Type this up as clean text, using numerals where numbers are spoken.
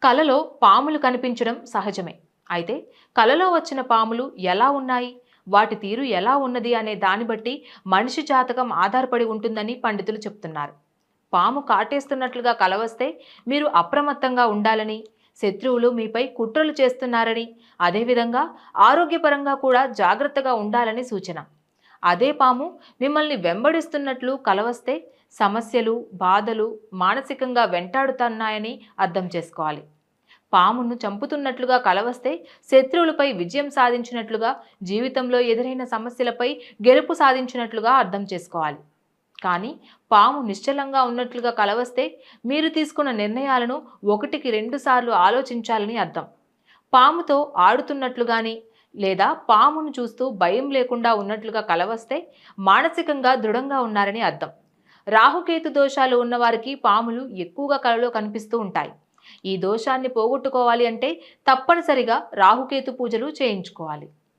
కలలో పాములు కనిపించడం సహజమే. అయితే కలలో వచ్చిన పాములు ఎలా ఉన్నాయి, వాటి తీరు ఎలా ఉన్నది అనే దాన్ని బట్టి మనిషి జాతకం ఆధారపడి ఉంటుందని పండితులు చెప్తున్నారు. పాము కాటేస్తున్నట్లుగా కల వస్తే మీరు అప్రమత్తంగా ఉండాలని, శత్రువులు మీపై కుట్రలు చేస్తున్నారని, అదేవిధంగా ఆరోగ్యపరంగా కూడా జాగ్రత్తగా ఉండాలని సూచన. అదే పాము మిమ్మల్ని వెంబడిస్తున్నట్లు కల వస్తే సమస్యలు, బాధలు మానసికంగా వెంటాడుతున్నాయని అర్థం చేసుకోవాలి. పామును చంపుతున్నట్లుగా కలవస్తే శత్రువులపై విజయం సాధించినట్లుగా, జీవితంలో ఎదురైన సమస్యలపై గెలుపు సాధించినట్లుగా అర్థం చేసుకోవాలి. కానీ పాము నిశ్చలంగా ఉన్నట్లుగా కలవస్తే మీరు తీసుకున్న నిర్ణయాలను ఒకటికి రెండు సార్లు ఆలోచించాలని అర్థం. పాముతో ఆడుతున్నట్లు కానీ లేదా పామును చూస్తూ భయం లేకుండా ఉన్నట్లుగా కలవస్తే మానసికంగా దృఢంగా ఉన్నారని అర్థం. రాహుకేతు దోషాలు ఉన్నవారికి పాములు ఎక్కువగా కలలో కనిపిస్తూ ఉంటాయి. ఈ దోషాన్ని పోగొట్టుకోవాలి అంటే తప్పనిసరిగా రాహుకేతు పూజలు చేయించుకోవాలి.